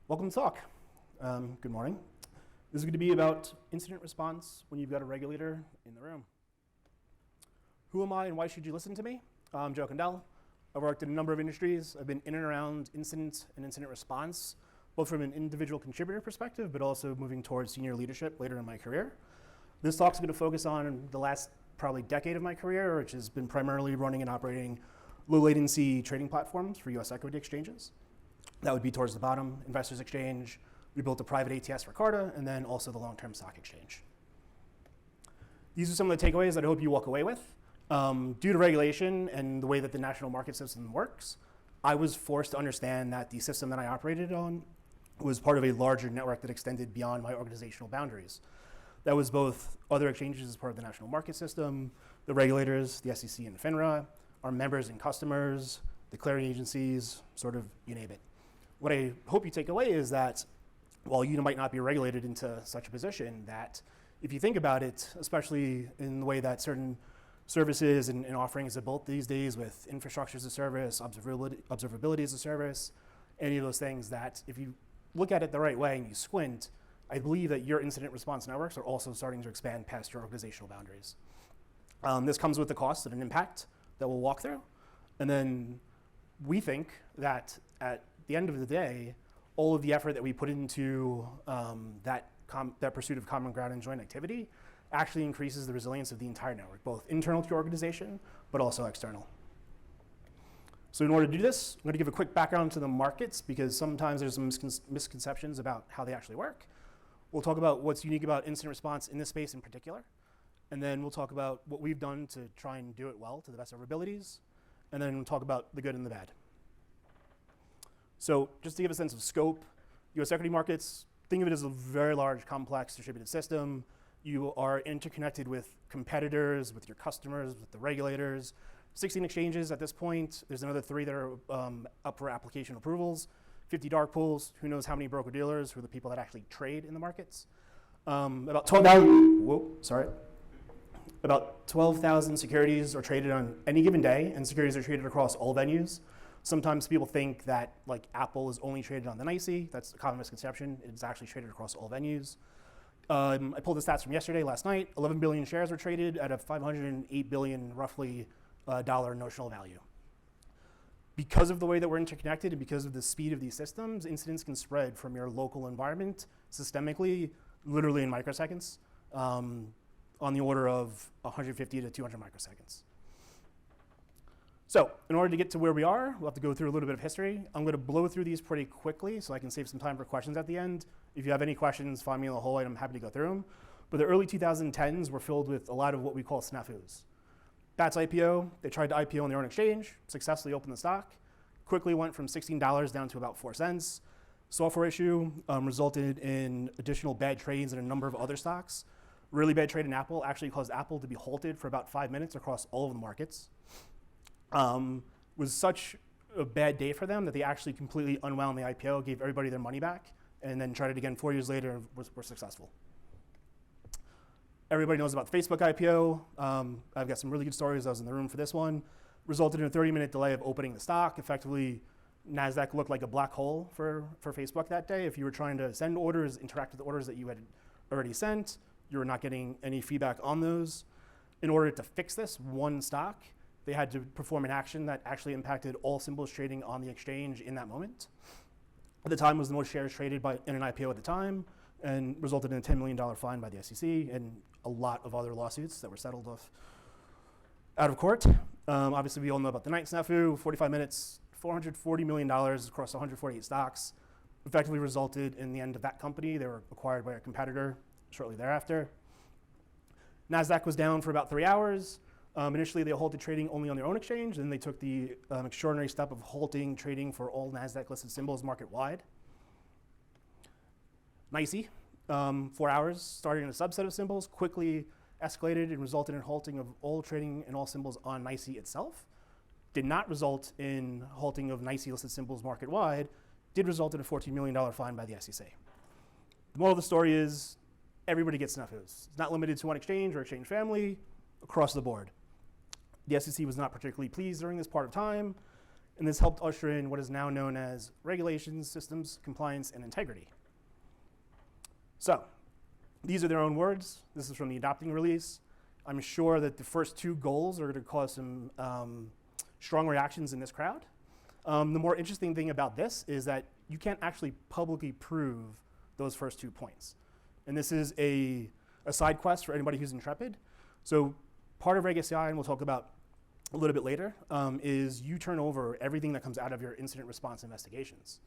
Welcome to talk. Good morning. This is going to be about incident response when you've got a regulator in the room. Who am I and why should you listen to me? I'm Joe Kondel. I've worked in a number of industries. I've been in and around incident and incident response, both from an individual contributor perspective, but also moving towards senior leadership later in my career. This talk's going to focus on the last probably decade of my career, which has been primarily running and operating low latency trading platforms for US equity exchanges. That would be towards the bottom, Investors Exchange. We built a private ATS for Carta, and then also the long-term stock exchange. These are some of the takeaways that I hope you walk away with. Due to regulation and the way that the national market system works, I was forced to understand that the system that I operated on was part of a larger network that extended beyond my organizational boundaries. That was both other exchanges as part of the national market system, the regulators, the SEC and the FINRA, our members and customers, the clearing agencies, sort of you name it. What I hope you take away is that while you might not be regulated into such a position, that if you think about it, especially in the way that certain services and offerings are built these days with infrastructure as a service, observability as a service, any of those things, that if you look at it the right way and you squint, I believe that your incident response networks are also starting to expand past your organizational boundaries. This comes with the cost and an impact that we'll walk through. And then we think that at the end of the day, all of the effort that we put into that pursuit of common ground and joint activity actually increases the resilience of the entire network, both internal to your organization, but also external. So in order to do this, I'm going to give a quick background to the markets because sometimes there's some misconceptions about how they actually work. We'll talk about what's unique about incident response in this space in particular. And then we'll talk about what we've done to try and do it well to the best of our abilities. And then we'll talk about the good and the bad. So just to give a sense of scope, US equity markets, think of it as a very large, complex, distributed system. You are interconnected with competitors, with your customers, with the regulators. 16 exchanges at this point. There's another 3 that are up for application approvals. 50 dark pools. Who knows how many broker dealers, who are the people that actually trade in the markets. About 12,000 securities are traded on any given day, and securities are traded across all venues. Sometimes people think that like Apple is only traded on the NYSE. That's a common misconception. It's actually traded across all venues. I pulled the stats from yesterday, last night. 11 billion shares were traded at a $508 billion, roughly, dollar notional value. Because of the way that we're interconnected and because of the speed of these systems, incidents can spread from your local environment systemically, literally in microseconds, on the order of 150 to 200 microseconds. So in order to get to where we are, we'll have to go through a little bit of history. I'm going to blow through these pretty quickly so I can save some time for questions at the end. If you have any questions, find me in the hallway and I'm happy to go through them. But the early 2010s were filled with a lot of what we call snafus. Bats IPO, they tried to IPO on their own exchange, successfully opened the stock, quickly went from $16 down to about 4 cents. Software issue resulted in additional bad trades in a number of other stocks. Really bad trade in Apple actually caused Apple to be halted for about 5 minutes across all of the markets. Was such a bad day for them that they actually completely unwound the IPO, gave everybody their money back, and then tried it again 4 years later and were successful. Everybody knows about the Facebook IPO. I've got some really good stories. I was in the room for this one. Resulted in a 30-minute delay of opening the stock. Effectively, NASDAQ looked like a black hole for Facebook that day. If you were trying to send orders, interact with the orders that you had already sent, you were not getting any feedback on those. In order to fix this one stock, they had to perform an action that actually impacted all symbols trading on the exchange in that moment. At the time, it was the most shares traded in an IPO at the time and resulted in a $10 million fine by the SEC and a lot of other lawsuits that were settled off out of court. Obviously, we all know about the night snafu, 45 minutes, $440 million across 148 stocks, effectively resulted in the end of that company. They were acquired by a competitor shortly thereafter. NASDAQ was down for about 3 hours. Initially, they halted trading only on their own exchange, and they took the extraordinary step of halting trading for all NASDAQ-listed symbols market-wide. NYSE, 4 hours, starting in a subset of symbols, quickly escalated and resulted in halting of all trading in all symbols on NYSE itself. Did not result in halting of NYSE-listed symbols market-wide, did result in a $14 million fine by the SEC. The moral of the story is everybody gets snafus. It's not limited to one exchange or exchange family, across the board. The SEC was not particularly pleased during this part of time, and this helped usher in what is now known as regulations, systems, compliance, and integrity. So these are their own words. This is from the adopting release. I'm sure that the first two goals are going to cause some strong reactions in this crowd. The more interesting thing about this is that you can't actually publicly prove those first 2 points. And this is a side quest for anybody who's intrepid. So part of Reg SCI, and we'll talk about a little bit later, is you turn over everything that comes out of your incident response investigations.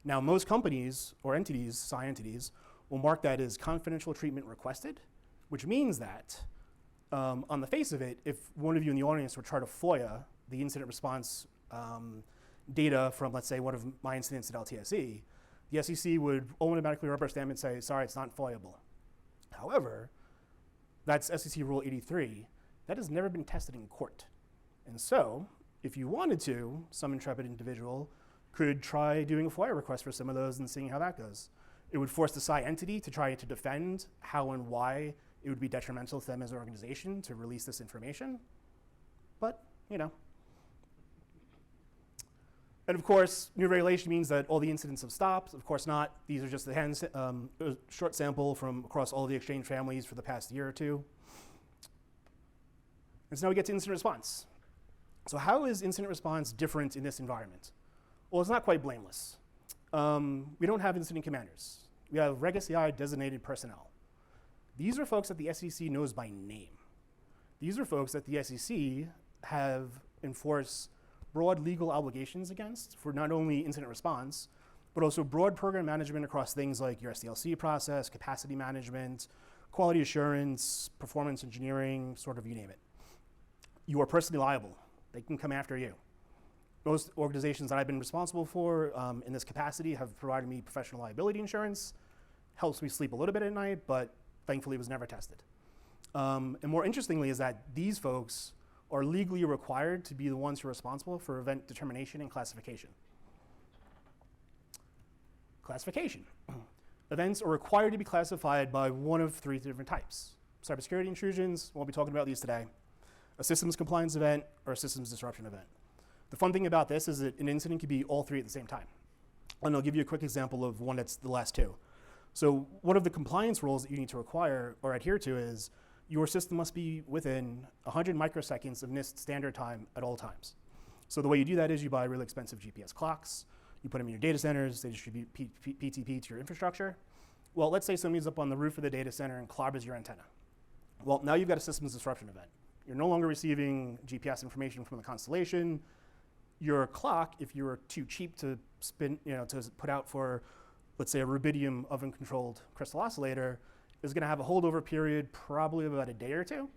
Now, most companies or entities, SCI entities, will mark that as confidential treatment requested, which means that on the face of it, if one of you in the audience were try to FOIA the incident response data from, let's say, one of my incidents at LTSE, the SEC would automatically rubber stamp and say, sorry, it's not FOIAble. However, that's SEC Rule 83. That has never been tested in court. And so, if you wanted to, some intrepid individual could try doing a FOIA request for some of those and seeing how that goes. It would force the SCI entity to try to defend how and why it would be detrimental to them as an organization to release this information. But, you know. And of course, new regulation means that all the incidents have stopped. Of course not. These are just a short sample from across all the exchange families for the past year or two. And so now we get to incident response. So how is incident response different in this environment? Well, it's not quite blameless. We don't have incident commanders. We have Reg SCI designated personnel. These are folks that the SEC knows by name. These are folks that the SEC have enforced broad legal obligations against for not only incident response, but also broad program management across things like your SDLC process, capacity management, quality assurance, performance engineering, sort of you name it. You are personally liable. They can come after you. Most organizations that I've been responsible for in this capacity have provided me professional liability insurance. Helps me sleep a little bit at night, but thankfully it was never tested. And more interestingly is that these folks are legally required to be the ones who are responsible for event determination and classification. Classification. Events are required to be classified by one of 3 different types. Cybersecurity intrusions, we'll be talking about these today. A systems compliance event or a systems disruption event. The fun thing about this is that an incident can be all 3 at the same time. And I'll give you a quick example of one that's the last 2. So one of the compliance rules that you need to require or adhere to is your system must be within 100 microseconds of NIST standard time at all times. So the way you do that is you buy really expensive GPS clocks, you put them in your data centers, they distribute PTP to your infrastructure. Well, let's say somebody's up on the roof of the data center and clobbers your antenna. Well, now you've got a systems disruption event. You're no longer receiving GPS information from the constellation. Your clock, if you were too cheap to spin, to put out for, let's say, a rubidium oven-controlled crystal oscillator, is going to have a holdover period probably of about a day or 2.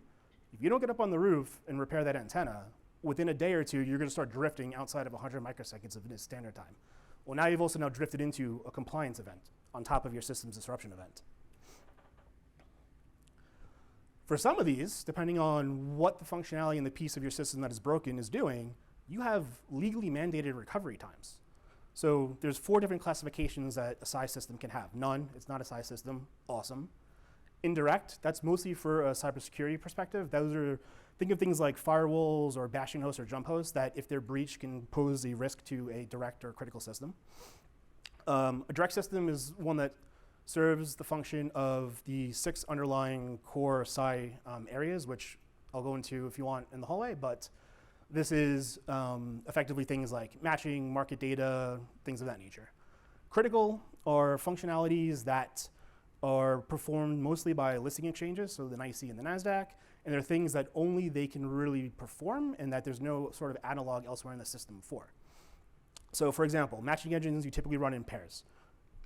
If you don't get up on the roof and repair that antenna, within a day or 2, you're going to start drifting outside of 100 microseconds of NIST standard time. Well, now you've also now drifted into a compliance event on top of your systems disruption event. For some of these, depending on what the functionality and the piece of your system that is broken is doing, you have legally mandated recovery times. So there's 4 different classifications that a SCI system can have. None, it's not a SCI system, awesome. Indirect, that's mostly for a cybersecurity perspective. Those are, think of things like firewalls or bashing hosts or jump hosts that if they're breached can pose a risk to a direct or critical system. A direct system is one that serves the function of the 6 underlying core SCI areas, which I'll go into if you want in the hallway, but this is effectively things like matching, market data, things of that nature. Critical are functionalities that are performed mostly by listing exchanges, so the NYSE and the NASDAQ, and they're things that only they can really perform and that there's no sort of analog elsewhere in the system for. So for example, matching engines you typically run in pairs.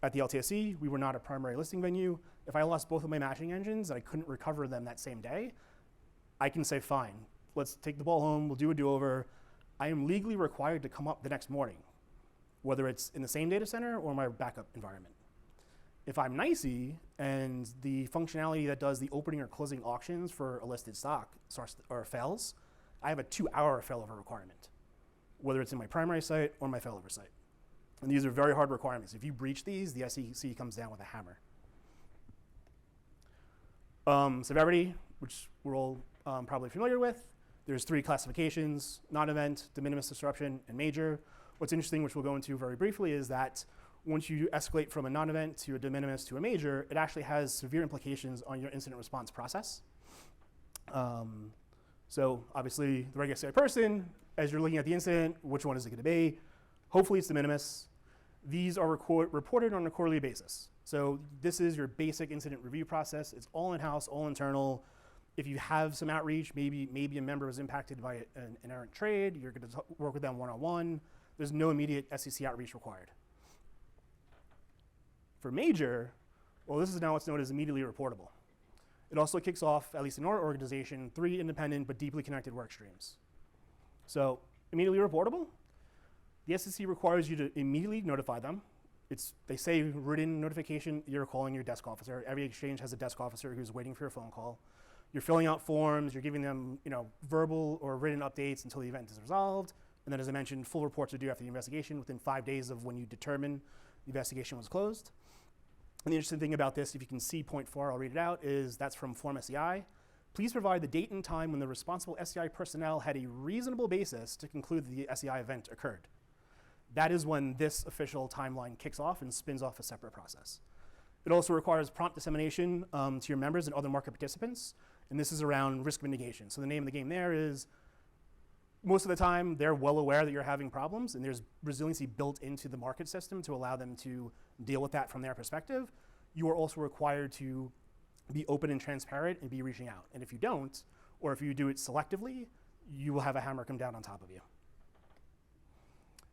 At the LTSE, we were not a primary listing venue. If I lost both of my matching engines and I couldn't recover them that same day, I can say, fine, let's take the ball home, we'll do a do-over. I am legally required to come up the next morning, whether it's in the same data center or my backup environment. If I'm NYSE and the functionality that does the opening or closing auctions for a listed stock fails, I have a 2-hour failover requirement, whether it's in my primary site or my failover site. And these are very hard requirements. If you breach these, the SEC comes down with a hammer. Severity, which we're all probably familiar with. There's 3 classifications: non-event, de minimis disruption, and major. What's interesting, which we'll go into very briefly, is that once you escalate from a non-event to a de minimis to a major, it actually has severe implications on your incident response process. So obviously, the regular CI person, as you're looking at the incident, which one is it going to be? Hopefully it's de minimis. These are reported on a quarterly basis. So this is your basic incident review process. It's all in-house, all internal. If you have some outreach, maybe a member was impacted by an errant trade, you're going to work with them one-on-one. There's no immediate SEC outreach required. For major, well, this is now what's known as immediately reportable. It also kicks off, at least in our organization, 3 independent but deeply connected work streams. So immediately reportable, the SEC requires you to immediately notify them. They say written notification, you're calling your desk officer. Every exchange has a desk officer who's waiting for your phone call. You're filling out forms, you're giving them verbal or written updates until the event is resolved. And then, as I mentioned, full reports are due after the investigation within 5 days of when you determine the investigation was closed. And the interesting thing about this, if you can see point 4, I'll read it out, is that's from Form SEI. Please provide the date and time when the responsible SEI personnel had a reasonable basis to conclude that the SEI event occurred. That is when this official timeline kicks off and spins off a separate process. It also requires prompt dissemination to your members and other market participants, and this is around risk mitigation. So the name of the game there is, most of the time, they're well aware that you're having problems, and there's resiliency built into the market system to allow them to deal with that from their perspective. You are also required to be open and transparent and be reaching out. And if you don't, or if you do it selectively, you will have a hammer come down on top of you.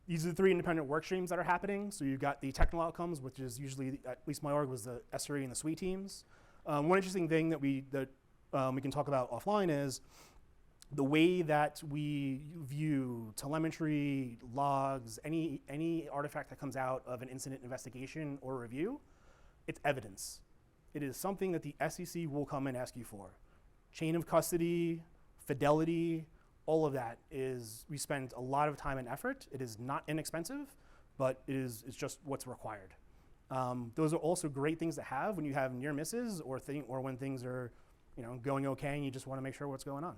These are the 3 independent work streams that are happening. So you've got the technical outcomes, which is usually, at least my org, was the SRE and the SWE teams. One interesting thing that we can talk about offline is the way that we view telemetry, logs, any artifact that comes out of an incident investigation or review, it's evidence. It is something that the SEC will come and ask you for. Chain of custody, fidelity, all of that is, we spend a lot of time and effort. It is not inexpensive, but it's just what's required. Those are also great things to have when you have near misses or when things are going okay and you just want to make sure what's going on.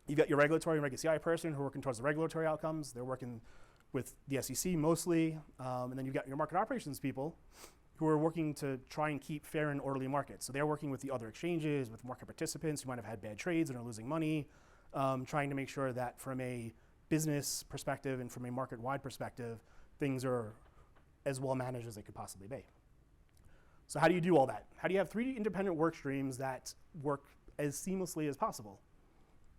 You've got your regulatory and reg CI person who are working towards the regulatory outcomes. They're working with the SEC mostly. And then you've got your market operations people who are working to try and keep fair and orderly markets. So they're working with the other exchanges, with market participants who might have had bad trades and are losing money, trying to make sure that from a business perspective and from a market-wide perspective, things are as well managed as they could possibly be. So how do you do all that? How do you have 3 independent work streams that work as seamlessly as possible?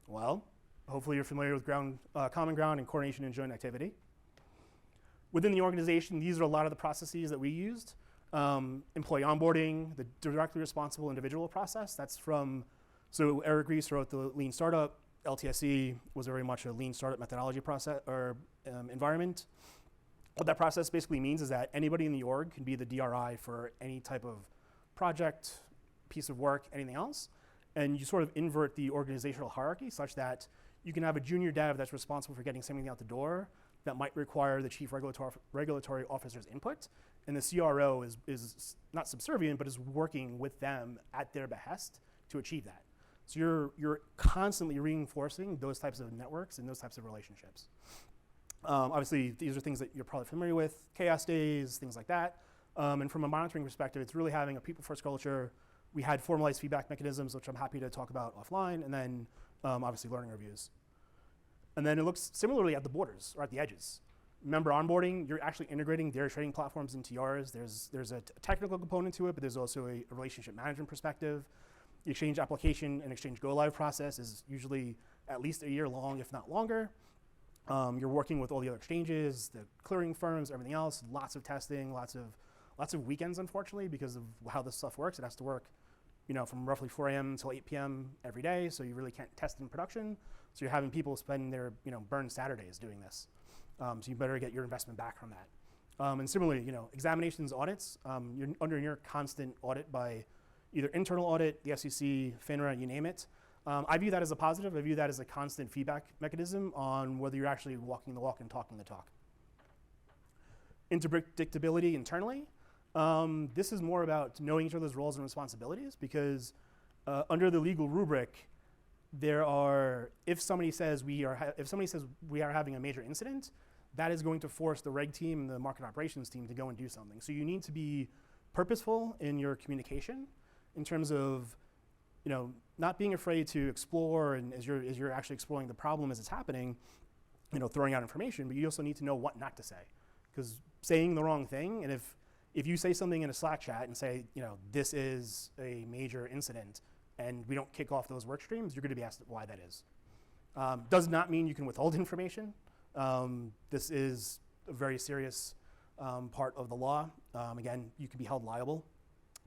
Well, hopefully you're familiar with common ground and coordination and joint activity. Within the organization, these are a lot of the processes that we used. Employee onboarding, the directly responsible individual process. That's so Eric Rees wrote the Lean Startup. LTSE was very much a Lean Startup methodology process or environment. What that process basically means is that anybody in the org can be the DRI for any type of project, piece of work, anything else. And you sort of invert the organizational hierarchy such that you can have a junior dev that's responsible for getting something out the door that might require the chief regulatory officer's input. And the CRO is not subservient, but is working with them at their behest to achieve that. So you're constantly reinforcing those types of networks and those types of relationships. Obviously, these are things that you're probably familiar with, chaos days, things like that. And from a monitoring perspective, it's really having a people-first culture. We had formalized feedback mechanisms, which I'm happy to talk about offline, and then obviously learning reviews. And then it looks similarly at the borders or at the edges. Member onboarding, you're actually integrating their trading platforms into yours. There's a technical component to it, but there's also a relationship management perspective. The exchange application and exchange go-live process is usually at least a year long, if not longer. You're working with all the other exchanges, the clearing firms, everything else, lots of testing, lots of weekends, unfortunately, because of how this stuff works. It has to work from roughly 4 a.m. until 8 p.m. every day, so you really can't test in production. So you're having people spend their burned Saturdays doing this. So you better get your investment back from that. And similarly, examinations, audits, you're under your constant audit by either internal audit, the SEC, FINRA, you name it. I view that as a positive. I view that as a constant feedback mechanism on whether you're actually walking the walk and talking the talk. Predictability internally. This is more about knowing each other's roles and responsibilities because under the legal rubric, if somebody says we are having a major incident, that is going to force the reg team and the market operations team to go and do something. So you need to be purposeful in your communication in terms of, not being afraid to explore, and as you're actually exploring the problem as it's happening, throwing out information, but you also need to know what not to say. Because saying the wrong thing, and if you say something in a Slack chat and say, this is a major incident, and we don't kick off those work streams, you're going to be asked why that is. Does not mean you can withhold information. This is a very serious part of the law. Again, you can be held liable.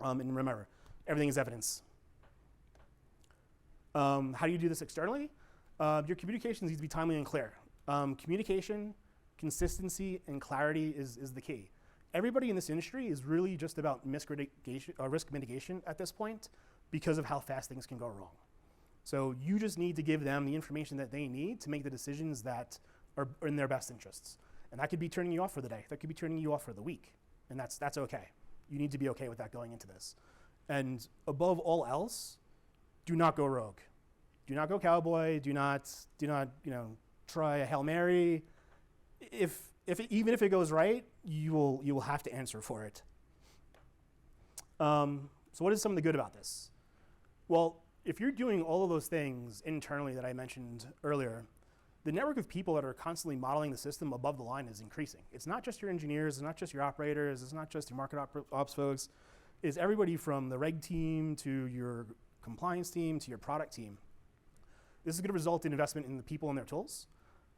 And remember, everything is evidence. How do you do this externally? Your communications need to be timely and clear. Communication, consistency, and clarity is the key. Everybody in this industry is really just about risk mitigation at this point because of how fast things can go wrong. So you just need to give them the information that they need to make the decisions that are in their best interests. And that could be turning you off for the day. That could be turning you off for the week. And that's okay. You need to be okay with that going into this. And above all else, do not go rogue. Do not go cowboy. Do not try a Hail Mary. Even if it goes right, you will have to answer for it. So what is some of the good about this? Well, if you're doing all of those things internally that I mentioned earlier, the network of people that are constantly modeling the system above the line is increasing. It's not just your engineers, it's not just your operators, it's not just your market ops folks. It's everybody from the reg team to your compliance team to your product team. This is going to result in investment in the people and their tools.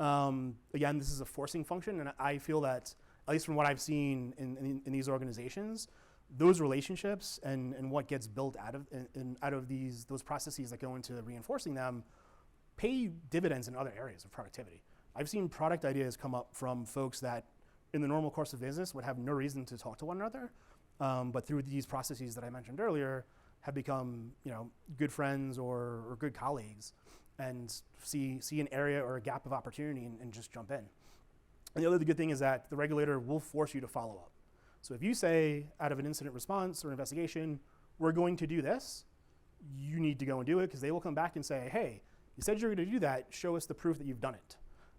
Again, this is a forcing function, and I feel that, at least from what I've seen in these organizations, those relationships and what gets built out of those processes that go into reinforcing them pay dividends in other areas of productivity. I've seen product ideas come up from folks that in the normal course of business would have no reason to talk to one another, but through these processes that I mentioned earlier have become good friends or good colleagues, and see an area or a gap of opportunity and just jump in. And the other good thing is that the regulator will force you to follow up. So if you say out of an incident response or investigation, we're going to do this, you need to go and do it, because they will come back and say, hey, you said you were going to do that, show us the proof that you've done it.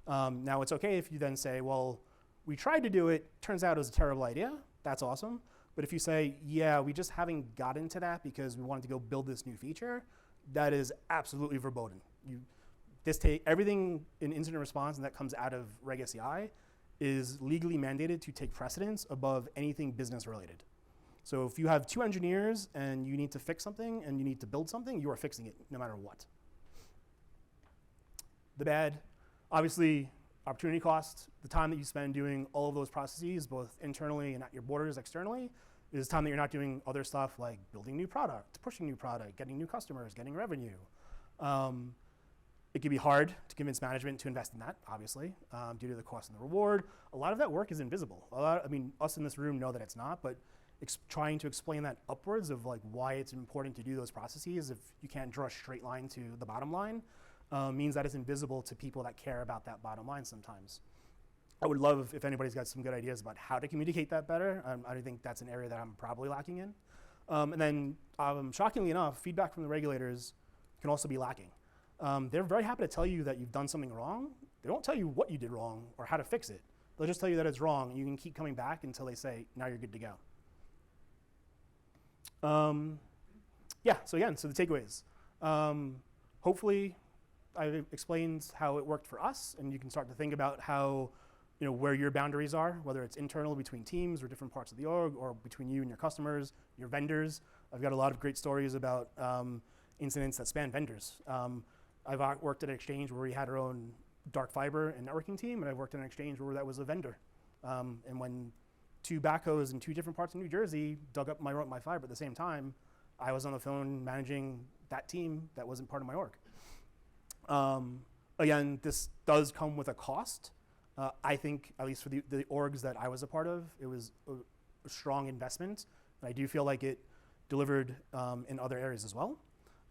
Now it's okay if you then say, well, we tried to do it, turns out it was a terrible idea, that's awesome. But if you say, yeah, we just haven't gotten to that because we wanted to go build this new feature, that is absolutely verboten. Everything in incident response and that comes out of Reg SCI is legally mandated to take precedence above anything business related. So if you have 2 engineers and you need to fix something and you need to build something, you are fixing it no matter what. The bad, obviously, opportunity cost, the time that you spend doing all of those processes, both internally and at your borders externally, is time that you're not doing other stuff like building new product, pushing new product, getting new customers, getting revenue. It can be hard to convince management to invest in that, obviously, due to the cost and the reward. A lot of that work is invisible. Us in this room know that it's not, but trying to explain that upwards of like why it's important to do those processes if you can't draw a straight line to the bottom line means that it's invisible to people that care about that bottom line sometimes. I would love if anybody's got some good ideas about how to communicate that better. I think that's an area that I'm probably lacking in. And then, shockingly enough, feedback from the regulators can also be lacking. They're very happy to tell you that you've done something wrong. They don't tell you what you did wrong or how to fix it. They'll just tell you that it's wrong, and you can keep coming back until they say, now you're good to go. So the takeaways. Hopefully, I've explained how it worked for us, and you can start to think about how, where your boundaries are, whether it's internal between teams or different parts of the org, or between you and your customers, your vendors. I've got a lot of great stories about incidents that span vendors. I've worked at an exchange where we had our own dark fiber and networking team, and I've worked at an exchange where that was a vendor. And when 2 backhoes in 2 different parts of New Jersey dug up my fiber at the same time, I was on the phone managing that team that wasn't part of my org. Again, this does come with a cost. I think, at least for the orgs that I was a part of, it was a strong investment. And I do feel like it delivered in other areas as well.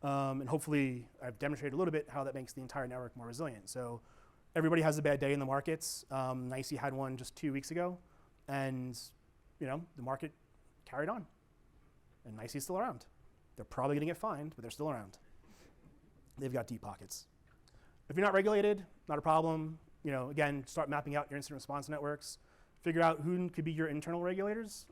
And hopefully, I've demonstrated a little bit how that makes the entire network more resilient. So everybody has a bad day in the markets. NICE had one just 2 weeks ago. And the market carried on. And NICE is still around. They're probably going to get fined, but they're still around. they've got deep pockets. If you're not regulated, not a problem. Again, start mapping out your incident response networks. Figure out who could be your internal regulators.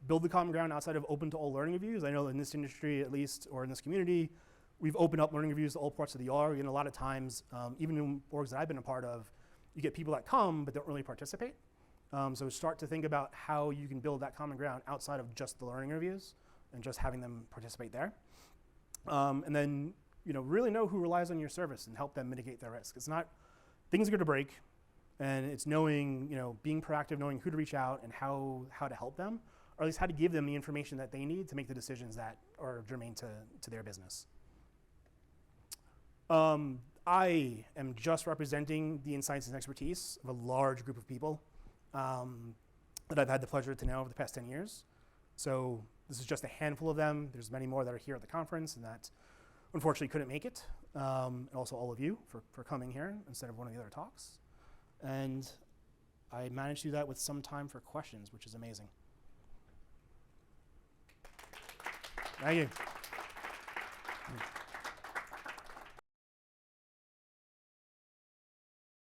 Build the common ground outside of open to all learning reviews. I know in this industry, at least, or in this community, we've opened up learning reviews to all parts of the org. And a lot of times, even in orgs that I've been a part of, you get people that come but don't really participate. So start to think about how you can build that common ground outside of just the learning reviews and just having them participate there. And then really know who relies on your service and help them mitigate their risk. It's not, things are going to break, and it's knowing, being proactive, knowing who to reach out and how to help them, or at least how to give them the information that they need to make the decisions that are germane to their business. I am just representing the insights and expertise of a large group of people that I've had the pleasure to know over the past 10 years. So this is just a handful of them. There's many more that are here at the conference and that unfortunately couldn't make it. And also all of you for coming here instead of one of the other talks. And I managed to do that with some time for questions, which is amazing. Thank you.